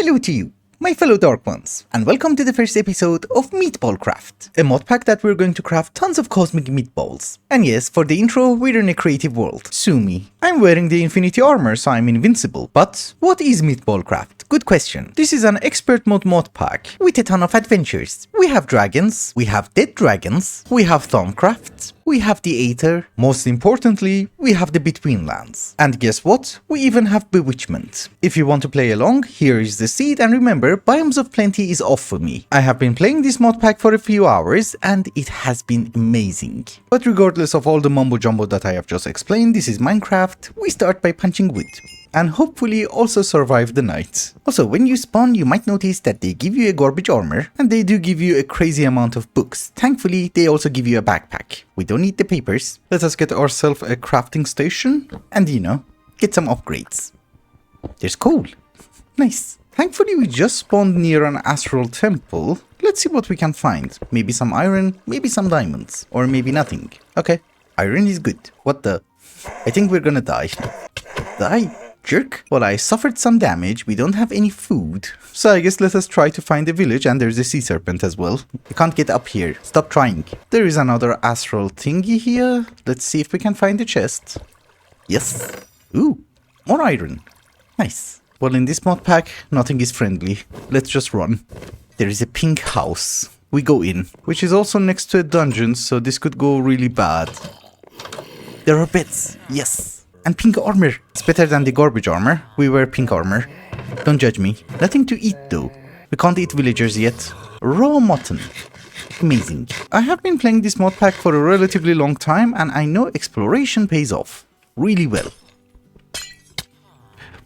Hello to you, my fellow Dark Ones, and welcome to the first episode of Meatballcraft, a mod pack that we're going to craft tons of cosmic meatballs. And yes, for the intro, we're in a creative world. Sue me. I'm wearing the Infinity Armor, so I'm invincible. But what is Meatballcraft? Good question. This is an expert mod pack with a ton of adventures. We have dragons, we have dead dragons, we have Thaumcraft, we have the Aether, most importantly, we have the Between Lands. And guess what? We even have Bewitchment. If you want to play along, here is the seed, and remember, Biomes of Plenty is off for me. I have been playing this mod pack for a few hours, and it has been amazing. But regardless of all the mumbo jumbo that I have just explained, this is Minecraft. We start by punching wood, and hopefully also survive the night. Also, when you spawn, you might notice that they give you a garbage armor, and they do give you a crazy amount of books. Thankfully, they also give you a backpack. We don't need the papers. Let us get ourselves a crafting station, and get some upgrades. There's coal. Nice. Thankfully, we just spawned near an astral temple. Let's see what we can find. Maybe some iron, maybe some diamonds, or maybe nothing. Okay, iron is good. What the? I think we're gonna die. Die? Jerk. Well, I suffered some damage, we don't have any food. So I guess let us try to find a village, and there's a sea serpent as well. You can't get up here. Stop trying. There is another astral thingy here. Let's see if we can find a chest. Yes. Ooh, more iron. Nice. Well, in this mod pack, nothing is friendly. Let's just run. There is a pink house. We go in, which is also next to a dungeon, so this could go really bad. There are beds. Yes. And pink armor. It's better than the garbage armor. We wear pink armor. Don't judge me. Nothing to eat though. We can't eat villagers yet. Raw mutton. Amazing. I have been playing this mod pack for a relatively long time, and I know exploration pays off. Really well.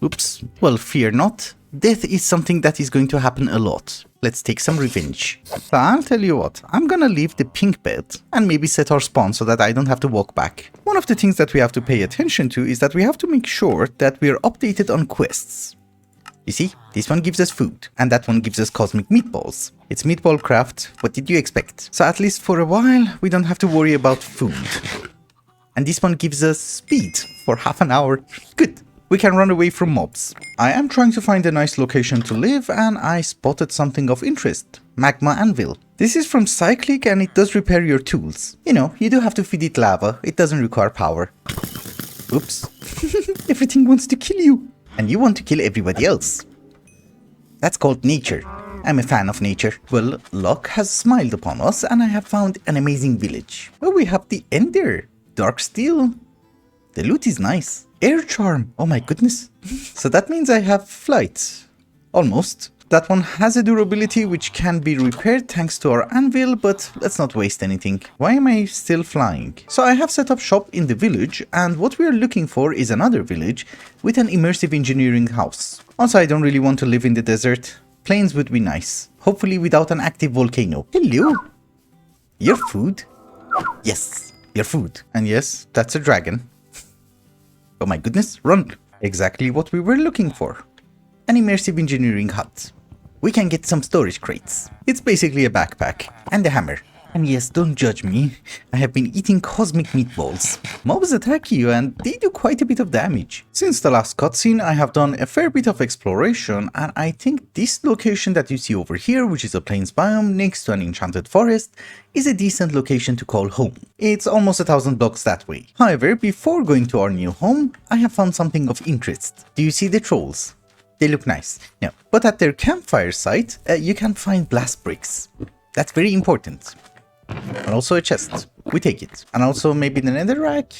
Oops. Well, fear not. Death is something that is going to happen a lot. Let's take some revenge. So I'll tell you what, I'm gonna leave the pink bed and maybe set our spawn so that I don't have to walk back. One of the things that we have to pay attention to is that we have to make sure that we're updated on quests. You see, this one gives us food, and that one gives us cosmic meatballs. It's Meatballcraft, what did you expect? So at least for a while, we don't have to worry about food. And this one gives us speed for half an hour. Good. We can run away from mobs. I am trying to find a nice location to live, and I spotted something of interest. Magma Anvil. This is from Cyclic, and it does repair your tools. You do have to feed it lava. It doesn't require power. Oops. Everything wants to kill you. And you want to kill everybody else. That's called nature. I'm a fan of nature. Well, luck has smiled upon us, and I have found an amazing village. Well, we have the Ender. Dark steel. The loot is nice. Air charm. Oh my goodness. So that means I have flight. Almost. That one has a durability which can be repaired thanks to our anvil, but let's not waste anything. Why am I still flying? So I have set up shop in the village, and what we are looking for is another village with an immersive engineering house. Also, I don't really want to live in the desert. Plains would be nice. Hopefully without an active volcano. Hello. Your food? Yes, your food. And yes, that's a dragon. Oh my goodness, run! Exactly what we were looking for. An immersive engineering hut. We can get some storage crates. It's basically a backpack and a hammer. And yes, don't judge me. I have been eating cosmic meatballs. Mobs attack you, and they do quite a bit of damage. Since the last cutscene, I have done a fair bit of exploration, and I think this location that you see over here, which is a plains biome next to an enchanted forest, is a decent location to call home. It's almost 1,000 blocks that way. However, before going to our new home, I have found something of interest. Do you see the trolls? They look nice. No, but at their campfire site, you can find blast bricks. That's very important. And also a chest. We take it. And also maybe the nether rack?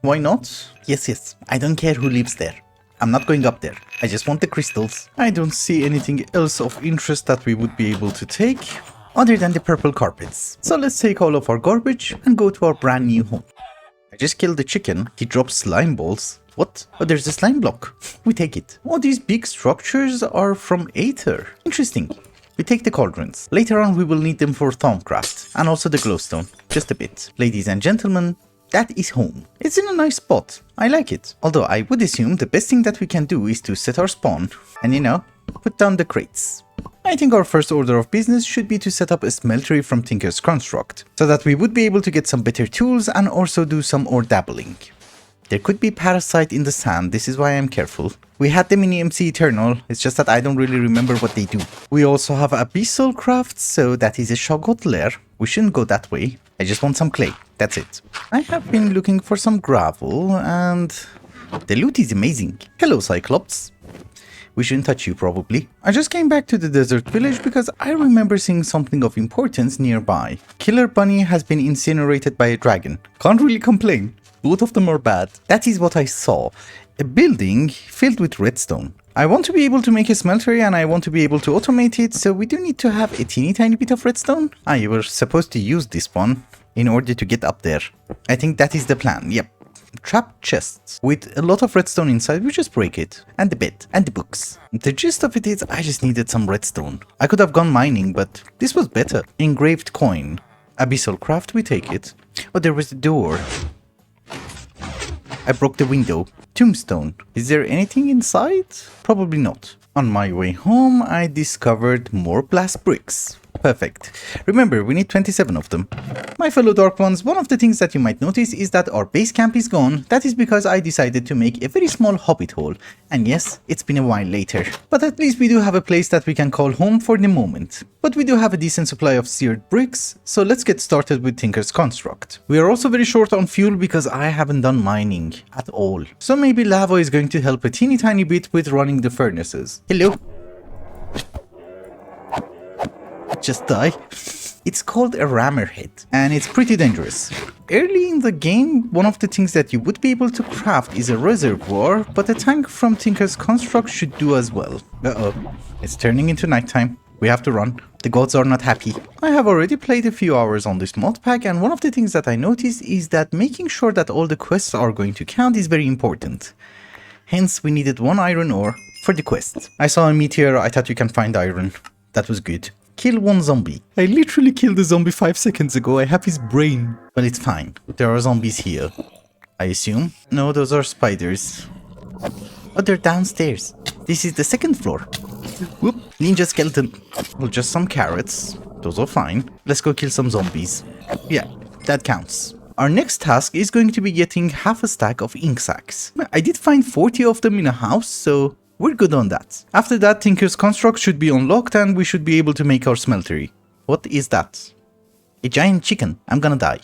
Why not? Yes. I don't care who lives there. I'm not going up there. I just want the crystals. I don't see anything else of interest that we would be able to take other than the purple carpets. So let's take all of our garbage and go to our brand new home. I just killed the chicken. He dropped slime balls. What? Oh, there's a slime block. We take it. Oh, these big structures are from Aether. Interesting. We take the cauldrons. Later on we will need them for Thaumcraft, and also the glowstone, just a bit. Ladies and gentlemen, that is home. It's in a nice spot. I like it. Although I would assume the best thing that we can do is to set our spawn and put down the crates. I think our first order of business should be to set up a smeltery from Tinker's Construct, so that we would be able to get some better tools and also do some ore dabbling. There could be parasite in the sand, this is why I'm careful. We had them in MC Eternal, it's just that I don't really remember what they do. We also have Meatballcraft, so that is a Shoggoth lair. We shouldn't go that way. I just want some clay, that's it. I have been looking for some gravel, and the loot is amazing. Hello, Cyclops. We shouldn't touch you, probably. I just came back to the desert village because I remember seeing something of importance nearby. Killer Bunny has been incinerated by a dragon. Can't really complain. Both of them are bad. That is what I saw. A building filled with redstone. I want to be able to make a smeltery and I want to be able to automate it, so we do need to have a teeny tiny bit of redstone. You were supposed to use this one in order to get up there. I think that is the plan, yep. Trapped chests with a lot of redstone inside, we just break it. And the bed, and the books. The gist of it is I just needed some redstone. I could have gone mining, but this was better. Engraved coin. Meatballcraft, we take it. Oh, there was a door. I broke the window. Tombstone. Is there anything inside? Probably not. On my way home, I discovered more blast bricks. Perfect. Remember, we need 27 of them. My fellow Dark Ones, one of the things that you might notice is that our base camp is gone. That is because I decided to make a very small hobbit hole. And yes, it's been a while later. But at least we do have a place that we can call home for the moment. But we do have a decent supply of seared bricks, so let's get started with Tinker's Construct. We are also very short on fuel because I haven't done mining at all. So maybe lava is going to help a teeny tiny bit with running the furnaces. Hello? Just die. It's called a rammerhead and it's pretty dangerous. Early in the game, one of the things that you would be able to craft is a reservoir, but a tank from Tinker's Construct should do as well. Uh-oh, it's turning into nighttime. We have to run. The gods are not happy. I have already played a few hours on this mod pack, and one of the things that I noticed is that making sure that all the quests are going to count is very important. Hence, we needed 1 iron ore for the quest. I saw a meteor, I thought you can find iron. That was good. Kill 1 zombie. I literally killed a zombie 5 seconds ago. I have his brain. But it's fine. There are zombies here. I assume? No, those are spiders. Oh, they're downstairs. This is the 2nd floor. Whoop. Ninja skeleton. Well, just some carrots. Those are fine. Let's go kill some zombies. Yeah, that counts. Our next task is going to be getting half a stack of ink sacks. I did find 40 of them in a house, so we're good on that. After that, Tinker's Construct should be unlocked and we should be able to make our smeltery. What is that? A giant chicken. I'm gonna die.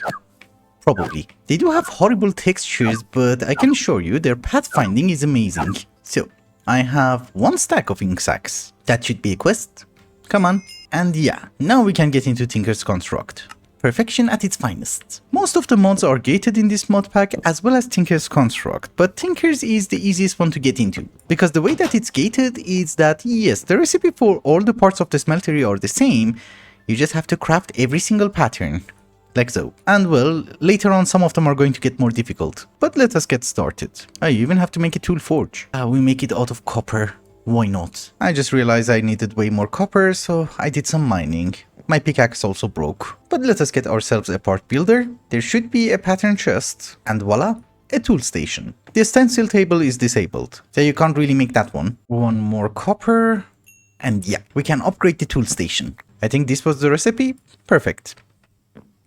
Probably. They do have horrible textures, but I can assure you their pathfinding is amazing. So, I have 1 stack of ink sacks. That should be a quest. Come on. And yeah, now we can get into Tinker's Construct. Perfection at its finest. Most of the mods are gated in this mod pack as well as Tinker's Construct, but Tinker's is the easiest one to get into. Because the way that it's gated is that yes, the recipe for all the parts of the smeltery are the same, you just have to craft every single pattern. Like so. And well, later on some of them are going to get more difficult. But let us get started. You even have to make a tool forge. We make it out of copper. Why not? I just realized I needed way more copper, so I did some mining. My pickaxe also broke. But let us get ourselves a part builder. There should be a pattern chest. And voila, a tool station. The stencil table is disabled, so you can't really make that one. 1 more copper. And yeah, we can upgrade the tool station. I think this was the recipe. Perfect.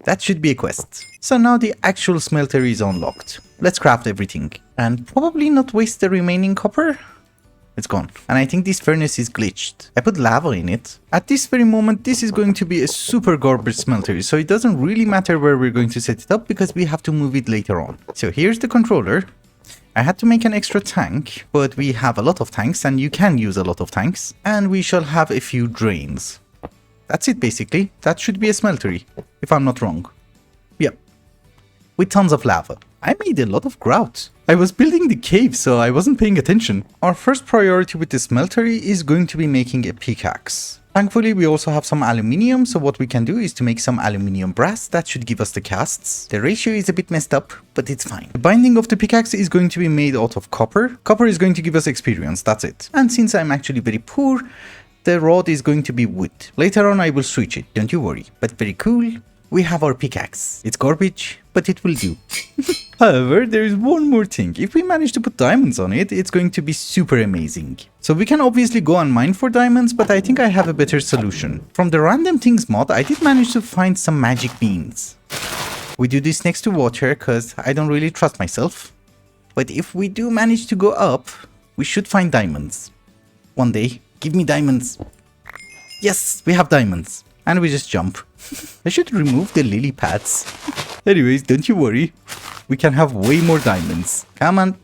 That should be a quest. So now the actual smeltery is unlocked. Let's craft everything. And probably not waste the remaining copper. It's gone. And I think this furnace is glitched. I put lava in it. At this very moment, this is going to be a super garbage smeltery, so it doesn't really matter where we're going to set it up because we have to move it later on. So here's the controller. I had to make an extra tank, but we have a lot of tanks and you can use a lot of tanks. And we shall have a few drains. That's it basically. That should be a smeltery, if I'm not wrong. Yep. With tons of lava. I made a lot of grout. I was building the cave, so I wasn't paying attention. Our first priority with the smeltery is going to be making a pickaxe. Thankfully, we also have some aluminium, so what we can do is to make some aluminium brass. That should give us the casts. The ratio is a bit messed up, but it's fine. The binding of the pickaxe is going to be made out of copper. Copper is going to give us experience, that's it. And since I'm actually very poor, the rod is going to be wood. Later on I will switch it, don't you worry. But very cool, we have our pickaxe. It's garbage, but it will do. However, there is one more thing. If we manage to put diamonds on it, it's going to be super amazing. So we can obviously go and mine for diamonds, but I think I have a better solution. From the random things mod, I did manage to find some magic beans. We do this next to water, because I don't really trust myself. But if we do manage to go up, we should find diamonds. One day. Give me diamonds. Yes, we have diamonds. And we just jump. I should remove the lily pads. Anyways, don't you worry. We can have way more diamonds. Come on.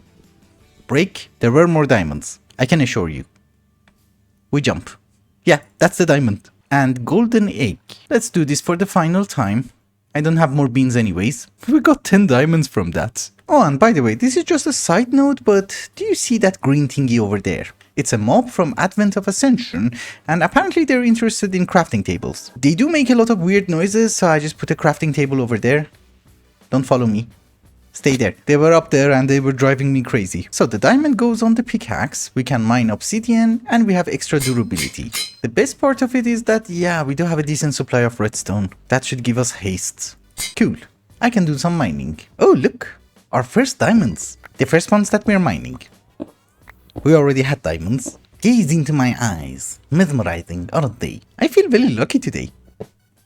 Break. There were more diamonds. I can assure you. We jump. Yeah, that's the diamond. And golden egg. Let's do this for the final time. I don't have more beans anyways. We got 10 diamonds from that. Oh, and by the way, this is just a side note, but do you see that green thingy over there? It's a mob from Advent of Ascension, and apparently they're interested in crafting tables. They do make a lot of weird noises, so I just put a crafting table over there. Don't follow me. Stay there. They were up there and they were driving me crazy. So the diamond goes on the pickaxe, we can mine obsidian, and we have extra durability. The best part of it is that, yeah, we do have a decent supply of redstone. That should give us haste. Cool. I can do some mining. Oh, look! Our first diamonds. The first ones that we're mining. We already had diamonds. Gaze into my eyes. Mesmerizing, aren't they? I feel very lucky today.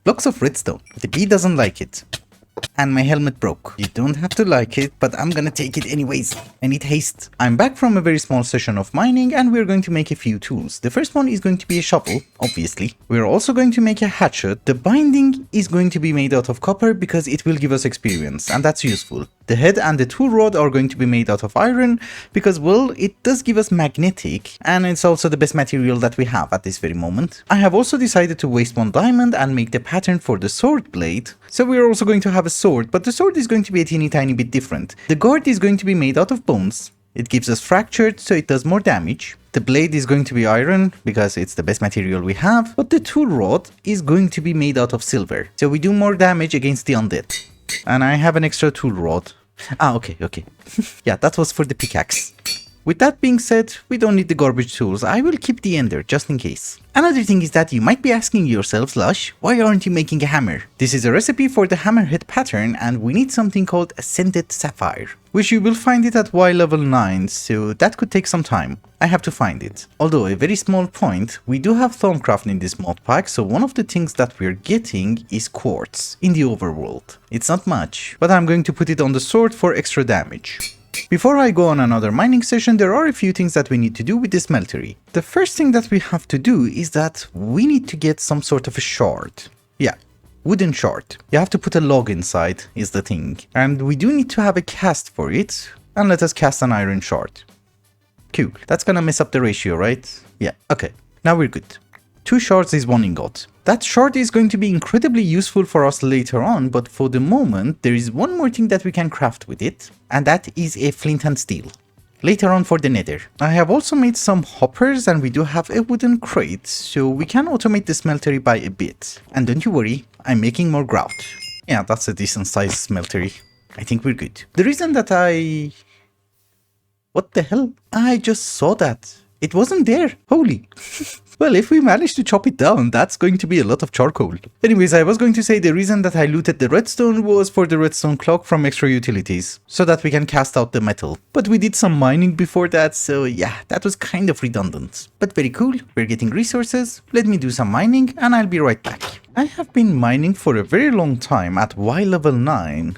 Blocks of redstone. The bee doesn't like it. And my helmet broke. You don't have to like it, but I'm gonna take it anyways. I need haste. I'm back from a very small session of mining and we're going to make a few tools. The first one is going to be a shovel, obviously. We're also going to make a hatchet. The binding is going to be made out of copper because it will give us experience, and that's useful. The head and the tool rod are going to be made out of iron because, well, it does give us magnetic, and it's also the best material that we have at this very moment. I have also decided to waste one diamond and make the pattern for the sword blade. So we're also going to have a sword, but the sword is going to be a teeny tiny bit different. The guard is going to be made out of bones. It gives us fractured, so it does more damage. The blade is going to be iron, because it's the best material we have, but the tool rod is going to be made out of silver. So we do more damage against the undead. And I have an extra tool rod. Ah, okay. Yeah, that was for the pickaxe. With that being said, we don't need the garbage tools. I will keep the ender, just in case. Another thing is that you might be asking yourselves, Lush, why aren't you making a hammer? This is a recipe for the hammerhead pattern, and we need something called Ascended Sapphire, which you will find it at Y level 9, so that could take some time. I have to find it. Although a very small point, we do have Thaumcraft in this mod pack, so one of the things that we're getting is quartz in the overworld. It's not much, but I'm going to put it on the sword for extra damage. Before I go on another mining session, there are a few things that we need to do with the smeltery. The first thing that we have to do is that we need to get some sort of a shard. Yeah, wooden shard. You have to put a log inside, is the thing. And we do need to have a cast for it. And let us cast an iron shard. Cool. That's gonna mess up the ratio, right? Yeah, okay. Now we're good. 2 shards is 1 ingot. That shard is going to be incredibly useful for us later on, but for the moment, there is one more thing that we can craft with it, and that is a flint and steel. Later on for the nether. I have also made some hoppers, and we do have a wooden crate, so we can automate the smeltery by a bit. And don't you worry, I'm making more grout. Yeah, that's a decent sized smeltery. I think we're good. The reason that What the hell? I just saw that. It wasn't there. Holy. Well, if we manage to chop it down, that's going to be a lot of charcoal. Anyways, I was going to say the reason that I looted the redstone was for the redstone clock from extra utilities, so that we can cast out the metal. But we did some mining before that, so yeah, that was kind of redundant. But very cool, we're getting resources, let me do some mining and I'll be right back. I have been mining for a very long time at Y level 9.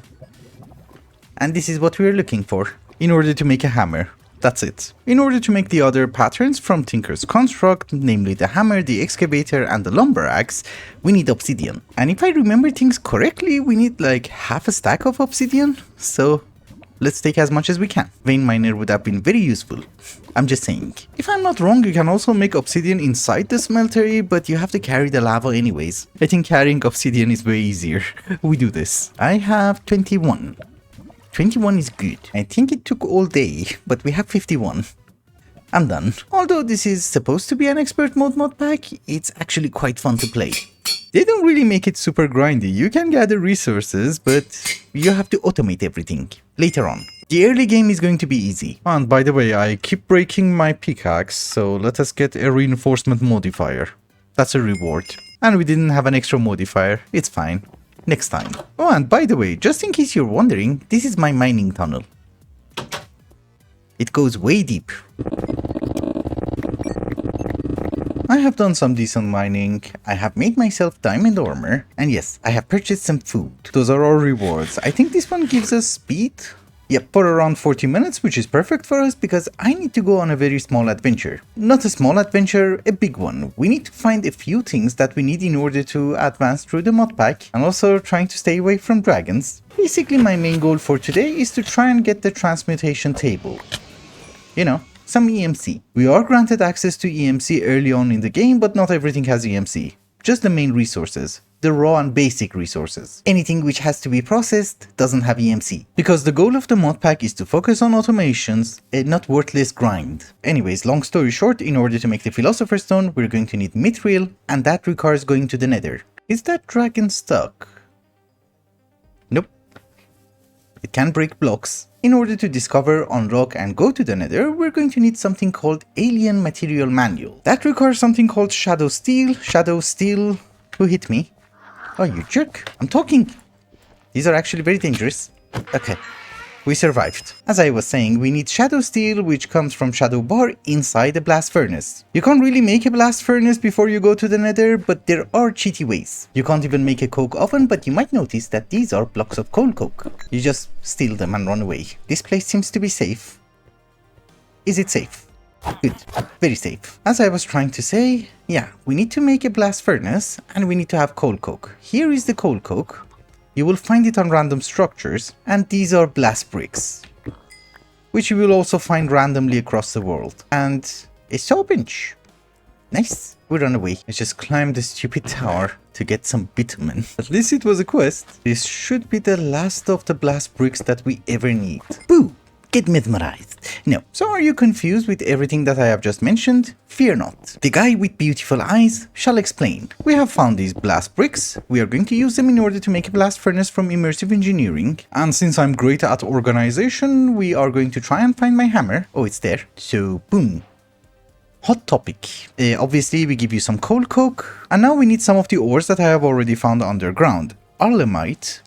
And this is what we're looking for, in order to make a hammer. That's it. In order to make the other patterns from Tinker's Construct, namely the hammer, the excavator and the lumber axe, we need obsidian. And if I remember things correctly, we need like half a stack of obsidian. So let's take as much as we can. Vein miner would have been very useful. I'm just saying. If I'm not wrong, you can also make obsidian inside the smeltery, but you have to carry the lava anyways. I think carrying obsidian is way easier. We do this. I have 21. 21 is good. I think it took all day, but we have 51. I'm done. Although this is supposed to be an expert mode mod pack, it's actually quite fun to play. They don't really make it super grindy. You can gather resources, but you have to automate everything later on. The early game is going to be easy. And by the way, I keep breaking my pickaxe, so let us get a reinforcement modifier. That's a reward. And we didn't have an extra modifier. It's fine. Next time. Oh, and by the way, just in case you're wondering, this is my mining tunnel. It goes way deep. I have done some decent mining, I have made myself diamond armor, and yes, I have purchased some food. Those are our rewards. I think this one gives us speed. Yep, for around 40 minutes, which is perfect for us because I need to go on a very small adventure. Not a small adventure, a big one. We need to find a few things that we need in order to advance through the modpack and also trying to stay away from dragons. Basically, my main goal for today is to try and get the transmutation table. You know, some EMC. We are granted access to EMC early on in the game, but not everything has EMC. Just the main resources. The raw and basic resources. Anything which has to be processed doesn't have EMC. Because the goal of the modpack is to focus on automations, a not worthless grind. Anyways, long story short, in order to make the Philosopher's Stone, we're going to need mithril, and that requires going to the Nether. Is that dragon stuck? Nope. It can break blocks. In order to discover, unlock, and go to the Nether, we're going to need something called Alien Material Manual. That requires something called Shadow Steel. Shadow Steel... Who hit me? Oh, you jerk. I'm talking. These are actually very dangerous. Okay. We survived. As I was saying, we need Shadow Steel, which comes from Shadow Bar inside a blast furnace. You can't really make a blast furnace before you go to the Nether, but there are cheaty ways. You can't even make a coke oven, but you might notice that these are blocks of coal coke. You just steal them and run away. This place seems to be safe. Is it safe? Good. Very safe. As I was trying to say, yeah, we need to make a blast furnace and we need to have coal coke. Here is the coal coke. You will find it on random structures, and these are blast bricks, which you will also find randomly across the world. And a saw bench. Nice. We run away. Let's just climb the stupid tower to get some bitumen. At least it was a quest. This should be the last of the blast bricks that we ever need. Boo! Get mesmerized. No. So are you confused with everything that I have just mentioned? Fear not. The guy with beautiful eyes shall explain. We have found these blast bricks. We are going to use them in order to make a blast furnace from immersive engineering. And since I'm great at organization, we are going to try and find my hammer. Oh, it's there. So, boom. Hot topic. Obviously, we give you some coal coke. And now we need some of the ores that I have already found underground. Arlemite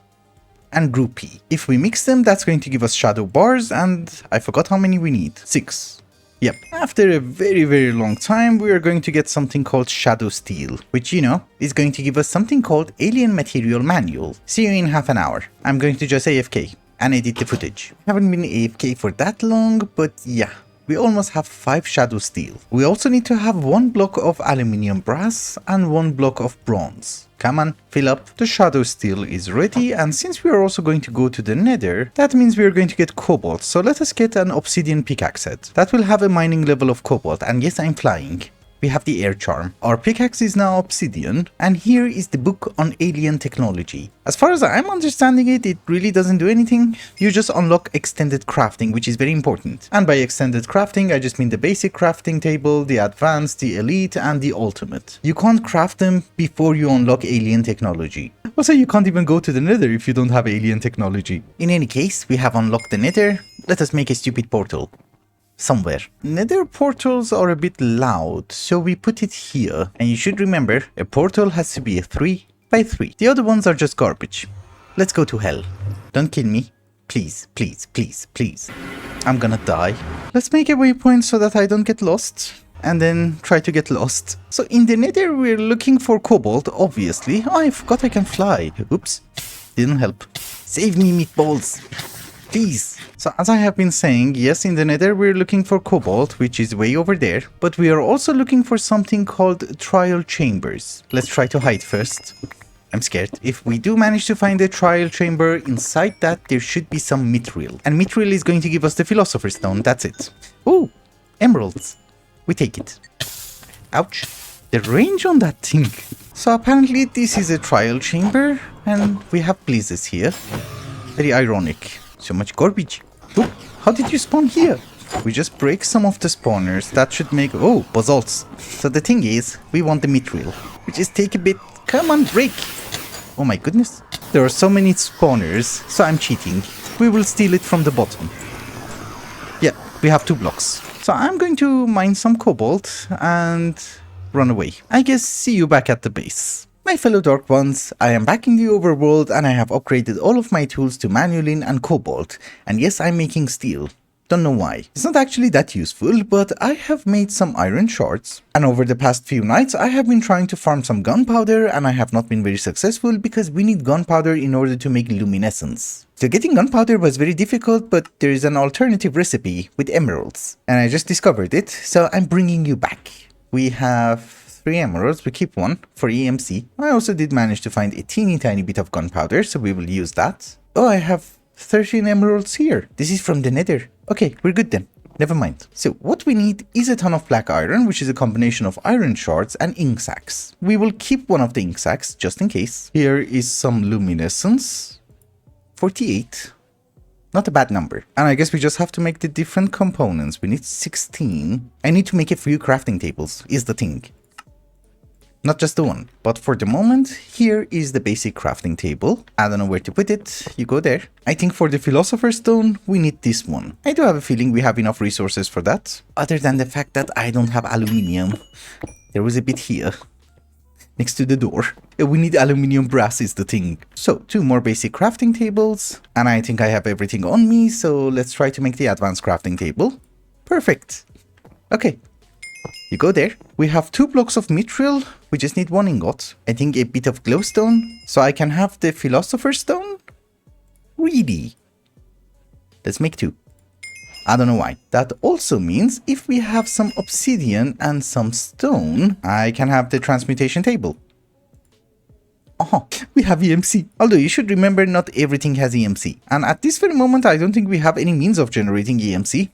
and rupee. If we mix them, that's going to give us shadow bars, and I forgot how many we need. 6. Yep. After a very long time, we are going to get something called shadow steel, which, you know, is going to give us something called Alien Material Manual. See you in half an hour. I'm going to just AFK and edit the footage. Haven't been AFK for that long, but yeah. We almost have 5 shadow steel. We also need to have 1 block of aluminium brass and 1 block of bronze. Come on, fill up. The shadow steel is ready, and since we are also going to go to the Nether, that means we are going to get cobalt. So let us get an obsidian pickaxe set. That will have a mining level of cobalt, and yes, I'm flying. We have the air charm. Our pickaxe is now obsidian, and here is the book on alien technology. As far as I'm understanding it, it really doesn't do anything. You just unlock extended crafting, which is very important. And by extended crafting, I just mean the basic crafting table, the advanced, the elite, and the ultimate. You can't craft them before you unlock alien technology. Also, you can't even go to the Nether if you don't have alien technology. In any case, we have unlocked the Nether. Let us make a stupid portal. Somewhere. Nether portals are a bit loud, so we put it here. And you should remember, a portal has to be a 3 by 3. The other ones are just garbage. Let's go to hell. Don't kill me. Please, please, please, please. I'm gonna die. Let's make a waypoint so that I don't get lost. And then try to get lost. So in the Nether, we're looking for cobalt, obviously. Oh, I forgot I can fly. Oops. Didn't help. Save me, meatballs. Please. So as I have been saying, yes, in the Nether we're looking for cobalt, which is way over there, but we are also looking for something called trial chambers. Let's try to hide first. I'm scared. If we do manage to find a trial chamber, inside that there should be some mithril. And mithril is going to give us the Philosopher's Stone, that's it. Ooh, emeralds. We take it. Ouch. The range on that thing. So apparently this is a trial chamber, and we have blazes here. Very ironic. So much garbage. Oh, how did you spawn here? We just break some of the spawners. That should make... Oh, basalts. So the thing is, we want the mithril. We just take a bit... Come on, break! Oh my goodness. There are so many spawners, so I'm cheating. We will steal it from the bottom. Yeah, we have 2 blocks. So I'm going to mine some cobalt and run away. I guess see you back at the base. My fellow Dark Ones, I am back in the overworld and I have upgraded all of my tools to manulin and cobalt. And yes, I'm making steel. Don't know why. It's not actually that useful, but I have made some iron shards. And over the past few nights, I have been trying to farm some gunpowder, and I have not been very successful because we need gunpowder in order to make luminescence. So getting gunpowder was very difficult, but there is an alternative recipe with emeralds. And I just discovered it, so I'm bringing you back. We have 3 emeralds, we keep 1 for EMC. I also did manage to find a teeny tiny bit of gunpowder, so we will use that. Oh, I have 13 emeralds here. This is from the Nether. Okay, we're good then. Never mind. So what we need is a ton of black iron, which is a combination of iron shards and ink sacs. We will keep one of the ink sacs just in case. Here is some luminescence. 48. Not a bad number. And I guess we just have to make the different components. We need 16. I need to make a few crafting tables, is the thing. Not just the one, but for the moment, here is the basic crafting table. I don't know where to put it, you go there. I think for the Philosopher's Stone, we need this one. I do have a feeling we have enough resources for that, other than the fact that I don't have aluminium. There was a bit here, next to the door. We need aluminium brass is the thing. So, 2 more basic crafting tables, and I think I have everything on me, so let's try to make the advanced crafting table. Perfect. Okay. You go there. We have 2 blocks of mithril. We just need 1 ingot. I think a bit of glowstone. So I can have the Philosopher's Stone? Really? Let's make 2. I don't know why. That also means if we have some obsidian and some stone, I can have the transmutation table. Oh, we have EMC. Although you should remember not everything has EMC. And at this very moment, I don't think we have any means of generating EMC.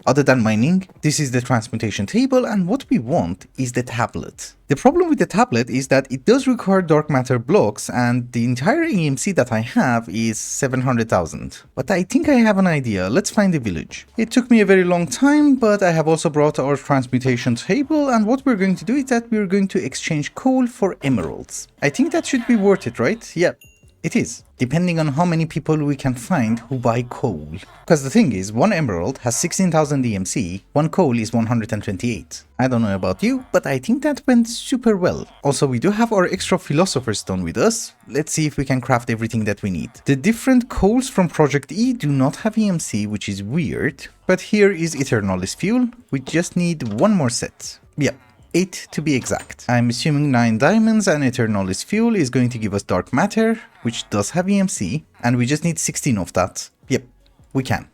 Other than mining, this is the transmutation table, and what we want is the tablet. The problem with the tablet is that it does require dark matter blocks, and the entire EMC that I have is 700,000. But I think I have an idea. Let's find a village. It took me a very long time, but I have also brought our transmutation table, and what we're going to do is that we're going to exchange coal for emeralds. I think that should be worth it, right? Yeah. It is, depending on how many people we can find who buy coal. Because the thing is, 1 emerald has 16,000 EMC, 1 coal is 128. I don't know about you, but I think that went super well. Also, we do have our extra Philosopher's Stone with us. Let's see if we can craft everything that we need. The different coals from ProjectE do not have EMC, which is weird. But here is Eternalis fuel. We just need 1 more set. Yeah. 8 to be exact. I'm assuming 9 diamonds and Eternalis fuel is going to give us dark matter, which does have EMC, and we just need 16 of that. Yep, we can.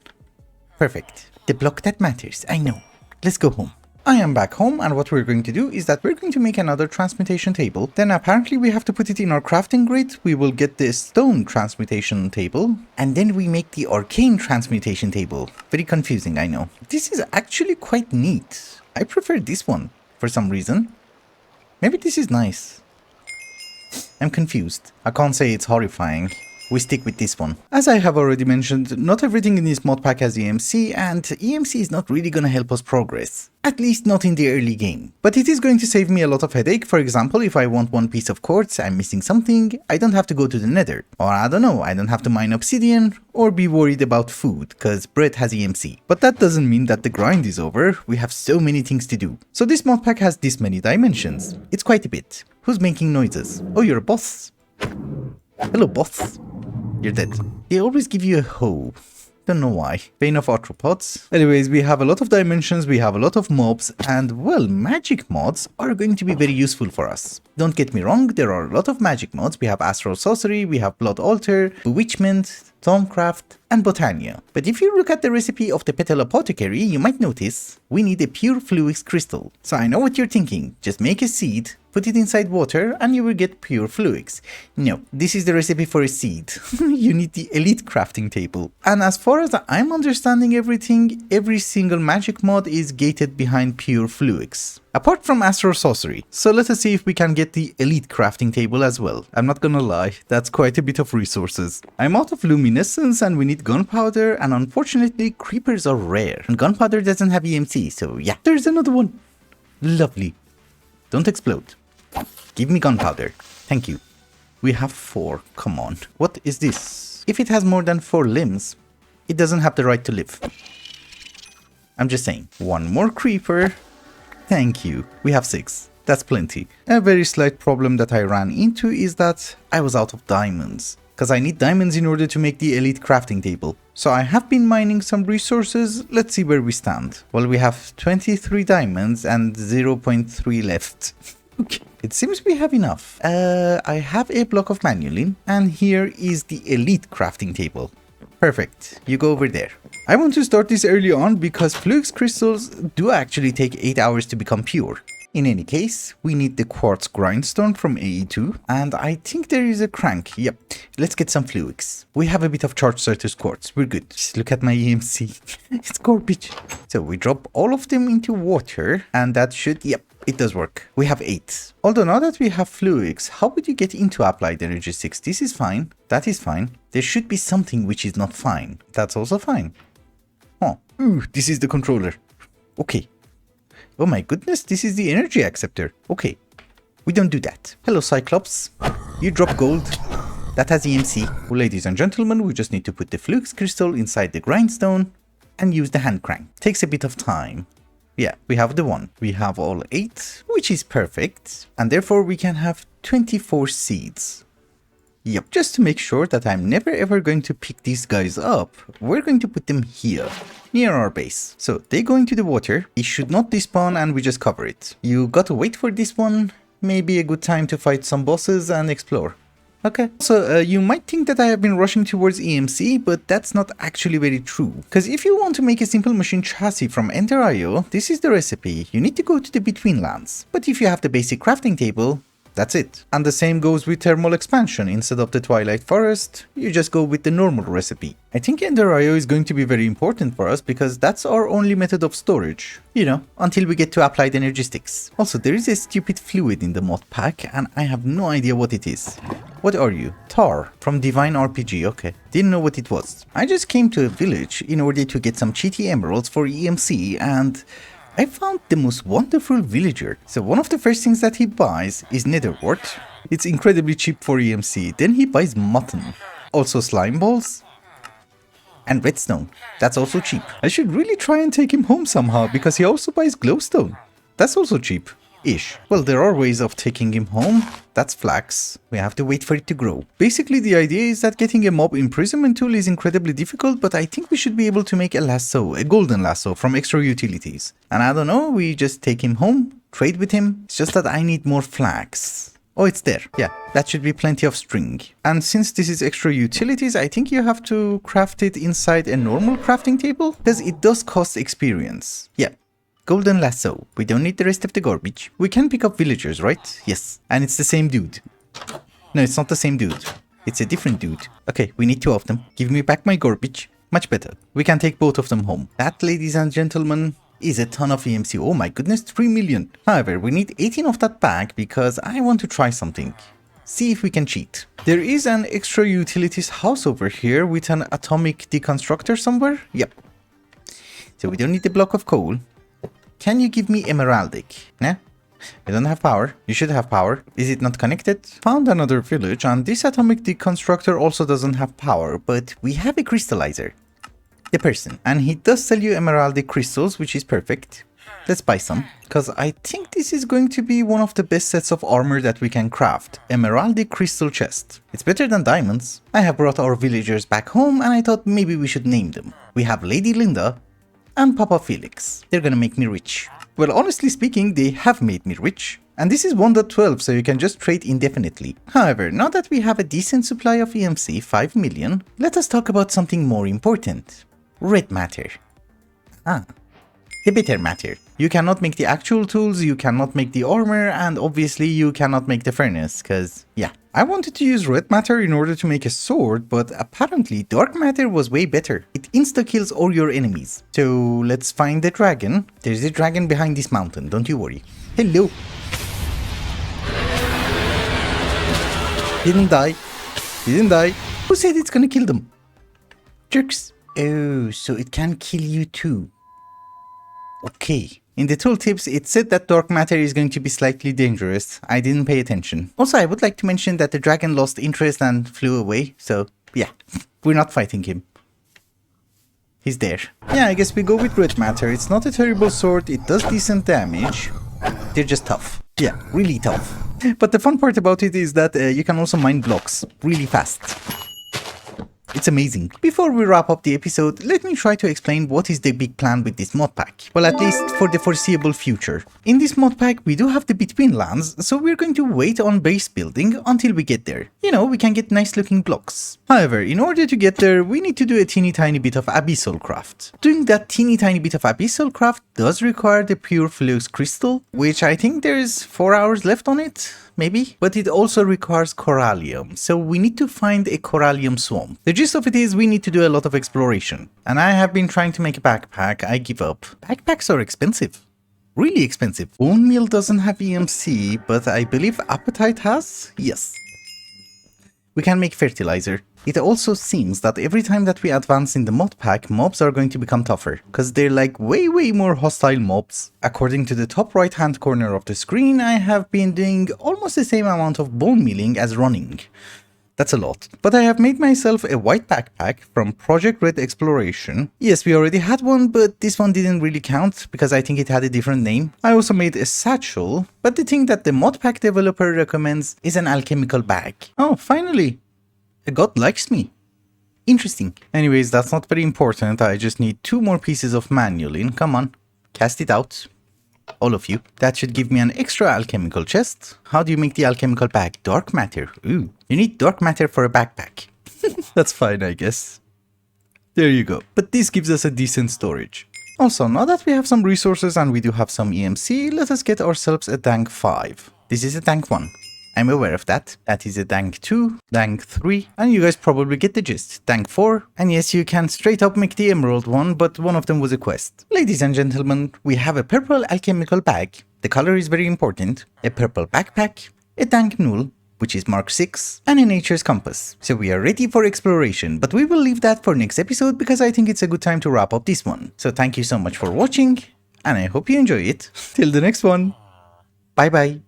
Perfect. The block that matters, I know. Let's go home. I am back home, and what we're going to do is that we're going to make another transmutation table. Then apparently we have to put it in our crafting grid. We will get the stone transmutation table, and then we make the arcane transmutation table. Very confusing, I know. This is actually quite neat. I prefer this one. For some reason. Maybe this is nice. I'm confused. I can't say it's horrifying. We stick with this one. As I have already mentioned, not everything in this mod pack has EMC, and EMC is not really gonna help us progress. At least not in the early game. But it is going to save me a lot of headache. For example, if I want 1 piece of quartz, I'm missing something, I don't have to go to the Nether. Or I don't know, I don't have to mine obsidian, or be worried about food, cause bread has EMC. But that doesn't mean that the grind is over, we have so many things to do. So this mod pack has this many dimensions. It's quite a bit. Who's making noises? Oh, you're a boss. Hello, boss. You're dead. They always give you a hoe. Don't know why. Bane of arthropods. Anyways, we have a lot of dimensions, we have a lot of mobs, and well, magic mods are going to be very useful for us. Don't get me wrong, there are a lot of magic mods. We have Astral Sorcery, we have Blood Altar, Bewitchment, Thaumcraft, and Botania. But if you look at the recipe of the Petal Apothecary, you might notice we need a pure fluix crystal. So I know what you're thinking, just make a seed, put it inside water, and you will get pure fluix. No, this is the recipe for a seed. You need the elite crafting table. And as far as I'm understanding everything, every single magic mod is gated behind pure fluix. Apart from Astral Sorcery. So let us see if we can get the elite crafting table as well. I'm not gonna lie, that's quite a bit of resources. I'm out of luminescence and we need gunpowder, and unfortunately creepers are rare. And gunpowder doesn't have EMC, so yeah. There's another one. Lovely. Don't explode. Give me gunpowder. Thank you. We have 4. Come on. What is this? If it has more than 4 limbs, it doesn't have the right to live. I'm just saying. 1 more creeper. Thank you. We have 6. That's plenty. A very slight problem that I ran into is that I was out of diamonds. Because I need diamonds in order to make the elite crafting table. So I have been mining some resources. Let's see where we stand. Well, we have 23 diamonds and 0.3 left. Okay, it seems we have enough. I have a block of manuline, and here is the elite crafting table. Perfect, you go over there. I want to start this early on because Flux crystals do actually take 8 hours to become pure. In any case, we need the quartz grindstone from AE2, and I think there is a crank. Yep, let's get some flux. We have a bit of charged Certus quartz, we're good. Just look at my EMC, it's garbage. So we drop all of them into water, and that should, yep, it does work. We have 8. Although now that we have flux, how would you get into applied Energistics? This is fine, that is fine. There should be something which is not fine. That's also fine. Oh, ooh, this is the controller. Okay. Oh my goodness, this is the energy acceptor. Okay, we don't do that. Hello Cyclops, you drop gold. That has EMC. Well, ladies and gentlemen, we just need to put the flux crystal inside the grindstone and use the hand crank. Takes a bit of time. Yeah, we have the one. We have all 8, which is perfect. And therefore we can have 24 seeds. Yep, just to make sure that I'm never ever going to pick these guys up, we're going to put them here, near our base. So they go into the water, it should not despawn and we just cover it. You gotta wait for this one, maybe a good time to fight some bosses and explore. Okay, so you might think that I have been rushing towards EMC, but that's not actually very true. Because if you want to make a simple machine chassis from Ender.io, this is the recipe. You need to go to the Between Lands. But if you have the basic crafting table, that's it. And the same goes with thermal expansion. Instead of the Twilight Forest, you just go with the normal recipe. I think Ender.io is going to be very important for us because that's our only method of storage. You know, until we get to applied Energistics. Also, there is a stupid fluid in the mod pack and I have no idea what it is. What are you? Tar from Divine RPG, okay. Didn't know what it was. I just came to a village in order to get some cheaty emeralds for EMC and I found the most wonderful villager. So one of the first things that he buys is nether wart. It's incredibly cheap for EMC. Then he buys mutton. Also slime balls. And redstone. That's also cheap. I should really try and take him home somehow because he also buys glowstone. That's also cheap. Ish. Well, there are ways of taking him home. That's flax. We have to wait for it to grow. Basically, the idea is that getting a mob imprisonment tool is incredibly difficult, but I think we should be able to make a lasso, a golden lasso from extra utilities. And I don't know, we just take him home, trade with him. It's just that I need more flax. Oh, it's there. Yeah, that should be plenty of string. And since this is extra utilities, I think you have to craft it inside a normal crafting table because it does cost experience. Yeah. Golden lasso. We don't need the rest of the garbage. We can pick up villagers, right? Yes. And it's the same dude. No, it's not the same dude. It's a different dude. Okay, we need 2 of them. Give me back my garbage. Much better. We can take both of them home. That, ladies and gentlemen, is a ton of EMC. Oh my goodness, 3 million. However, we need 18 of that back because I want to try something. See if we can cheat. There is an extra utilities house over here with an atomic deconstructor somewhere. Yep. So we don't need the block of coal. Can you give me emeraldic? Nah? I don't have power. You should have power. Is it not connected? Found another village and this atomic deconstructor also doesn't have power, but we have a crystallizer. The person. And he does sell you emeraldic crystals, which is perfect. Let's buy some. Because I think this is going to be one of the best sets of armor that we can craft. Emeraldic crystal chest. It's better than diamonds. I have brought our villagers back home and I thought maybe we should name them. We have Lady Linda and Papa Felix. They're gonna make me rich. Well, honestly speaking, they have made me rich. And this is 1.12, so you can just trade indefinitely. However, now that we have a decent supply of EMC, 5 million, let us talk about something more important. Red matter. Ah. The bitter matter. You cannot make the actual tools, you cannot make the armor, and obviously you cannot make the furnace, cause yeah. I wanted to use red matter in order to make a sword, but apparently dark matter was way better. It insta-kills all your enemies. So let's find the dragon. There's a dragon behind this mountain, don't you worry. Hello. Didn't die. Didn't die. Who said it's gonna kill them? Jerks. Oh, so it can kill you too. Okay. In the tooltips, it said that dark matter is going to be slightly dangerous. I didn't pay attention. Also, I would like to mention that the dragon lost interest and flew away. So, yeah, we're not fighting him. He's there. Yeah, I guess we go with red matter. It's not a terrible sword. It does decent damage. They're just tough. Yeah, really tough. But the fun part about it is that you can also mine blocks really fast. It's amazing. Before we wrap up the episode, let me try to explain what is the big plan with this mod pack. Well, at least for the foreseeable future. In this mod pack, we do have the between lands, so we're going to wait on base building until we get there. You know, we can get nice looking blocks. However, in order to get there, we need to do a teeny tiny bit of Abyssalcraft. Doing that teeny tiny bit of Abyssalcraft does require the pure flux crystal, which I think there's 4 hours left on it. Maybe, but it also requires corallium, so we need to find a corallium swamp. The gist of it is we need to do a lot of exploration, and I have been trying to make a backpack. I give up. Backpacks are expensive. Really expensive. Bone meal doesn't have EMC, but I believe Appetite has? Yes. We can make fertilizer. It also seems that every time that we advance in the mod pack, mobs are going to become tougher, because they're like way more hostile mobs. According to the top right hand corner of the screen, I have been doing almost the same amount of bone mealing as running. That's a lot. But I have made myself a white backpack from ProjectE Exploration. Yes, we already had one, but this one didn't really count because I think it had a different name. I also made a satchel, but the thing that the modpack developer recommends is an alchemical bag. Oh, finally! A god likes me. Interesting. Anyways, that's not very important. I just need 2 more pieces of manualin. Come on, cast it out. All of you. That should give me an extra alchemical chest. How do you make the alchemical bag? Dark matter. Ooh, you need dark matter for a backpack. That's fine, I guess. There you go. But this gives us a decent storage. Also, now that we have some resources and we do have some EMC, let us get ourselves a dank 5. This is a dank 1. I'm aware of that. That is a dank 2, dank 3, and you guys probably get the gist. Dank 4, and yes, you can straight up make the emerald one, but one of them was a quest. Ladies and gentlemen, we have a purple alchemical bag. The color is very important. A purple backpack, a dank null, which is mark 6, and a nature's compass. So we are ready for exploration, but we will leave that for next episode because I think it's a good time to wrap up this one. So thank you so much for watching, and I hope you enjoy it. Till the next one. Bye bye.